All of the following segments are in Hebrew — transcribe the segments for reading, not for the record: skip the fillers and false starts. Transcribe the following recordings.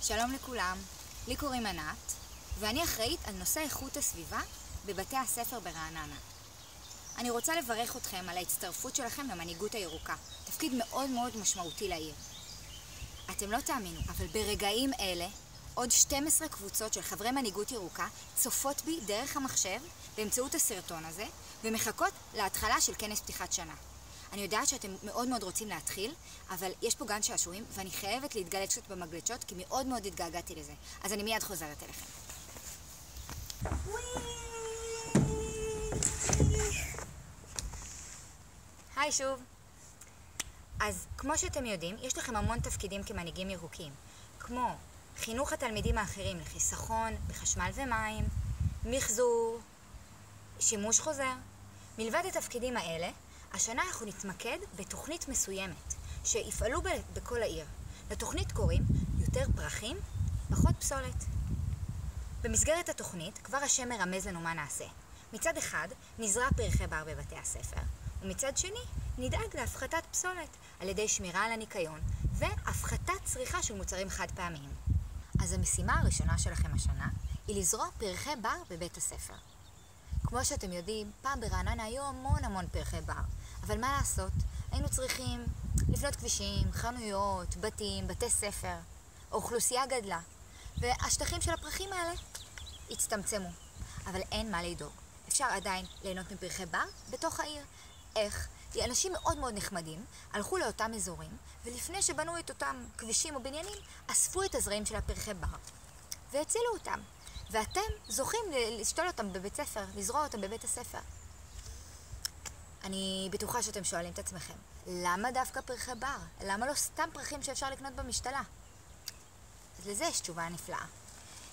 שלום לכולם, לי קוראים ענת, ואני אחראית על נושא איכות הסביבה בבתי הספר ברעננה. אני רוצה לברך אתכם על ההצטרפות שלכם למנהיגות הירוקה, תפקיד מאוד מאוד משמעותי לעיר. אתם לא תאמינו, אבל ברגעים אלה, עוד 12 קבוצות של חברי מנהיגות ירוקה צופות בי דרך המחשב באמצעות הסרטון הזה, ומחכות להתחלה של כנס פתיחת שנה. אני יודעת שאתם מאוד מאוד רוצים להתחיל, אבל יש פה גן שעשועים, ואני חייבת להתגלת קצת במגלשות, כי מאוד מאוד התגעגעתי לזה. אז אני מיד חוזרת אליכם. היי שוב. אז כמו שאתם יודעים, יש לכם המון תפקידים כמנהיגים ירוקים, כמו חינוך התלמידים האחרים לחיסכון בחשמל ומים, מחזור, שימוש חוזר. מלבד התפקידים האלה, השנה אנחנו נתמקד בתוכנית מסוימת שיפעלו בכל העיר. לתוכנית קוראים יותר פרחים, פחות פסולת. במסגרת התוכנית כבר השם מרמז לנו מה נעשה. מצד אחד נזרע פרחי בר בבתי הספר, ומצד שני נדאג להפחתת פסולת על ידי שמירה על הניקיון והפחתת צריכה של מוצרים חד פעמיים. אז המשימה הראשונה שלכם השנה היא לזרוע פרחי בר בבית הספר. כמו שאתם יודעים, פעם ברעננה היו המון פרחי בר, אבל מה לעשות? היינו צריכים לבנות כבישים, חנויות, בתים, בתי ספר. האוכלוסייה גדלה, והשטחים של הפרחים האלה הצטמצמו. אבל אין מה לדאוג. אפשר עדיין ליהנות מפרחי בר בתוך העיר. איך? אנשים מאוד נחמדים הלכו לאותם אזורים, ולפני שבנו את אותם כבישים או בניינים, אספו את הזרעים של הפרחי בר והצילו אותם. ואתם זוכים לשתול אותם בבית ספר, לזרוע אותם בבית הספר. אני בטוחה שאתם שואלים את עצמכם, למה דווקא פרחי בר? למה לא סתם פרחים שאפשר לקנות במשתלה? אז לזה יש תשובה נפלאה.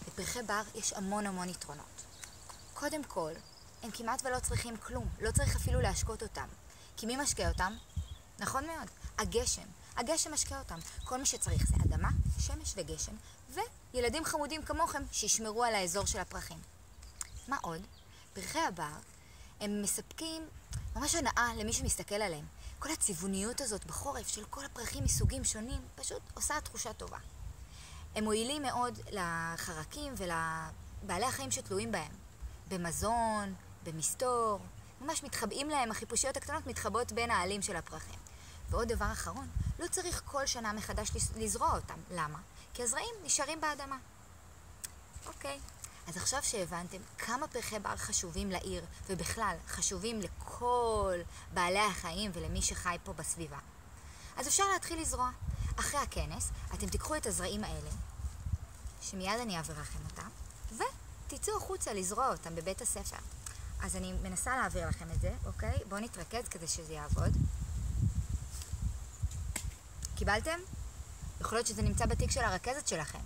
לפרחי בר יש המון יתרונות. קודם כל, הם כמעט ולא צריכים כלום, לא צריך אפילו להשקות אותם. כי מי משקה אותם? נכון מאוד, הגשם. הגשם משקה אותם. כל מה שצריך זה אדמה, שמש וגשם, וילדים חמודים כמוכם שישמרו על האזור של הפרחים. מה עוד? פרחי הבר הם מספקים ממש הנאה למי שמסתכל עליהם. כל הצבעוניות הזאת בחורף של כל הפרחים מסוגים שונים פשוט עושה תחושה טובה. הם מועילים מאוד לחרקים ולבעלי החיים שתלויים בהם. במזון, במסתור, ממש מתחבאים להם, החיפושיות הקטנות מתחבאות בין העלים של הפרחים. ועוד דבר אחרון, לא צריך כל שנה מחדש לזרוע אותם. למה? כי הזרעים נשארים באדמה. אוקיי. אז עכשיו שהבנתם כמה פרחי בר חשובים לעיר, ובכלל חשובים לכל בעלי החיים ולמי שחי פה בסביבה, אז אפשר להתחיל לזרוע. אחרי הכנס, אתם תיקחו את הזרעים האלה, שמיד אני אעביר לכם אותם, ותצאו החוצה לזרוע אותם בבית הספר. אז אני מנסה להעביר לכם את זה, אוקיי? בואו נתרכז כדי שזה יעבוד. קיבלתם? יכול להיות שזה נמצא בתיק של הרכזת שלכם.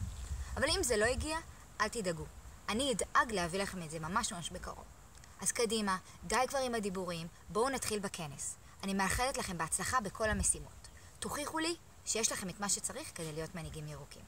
אבל אם זה לא הגיע, אל תדאגו. אני אדאג להביא לכם את זה ממש בקרוב. אז קדימה, די כבר עם הדיבורים, בואו נתחיל בכנס. אני מאחלת לכם בהצלחה בכל המשימות. תוכיחו לי שיש לכם את מה שצריך כדי להיות מנהיגים ירוקים.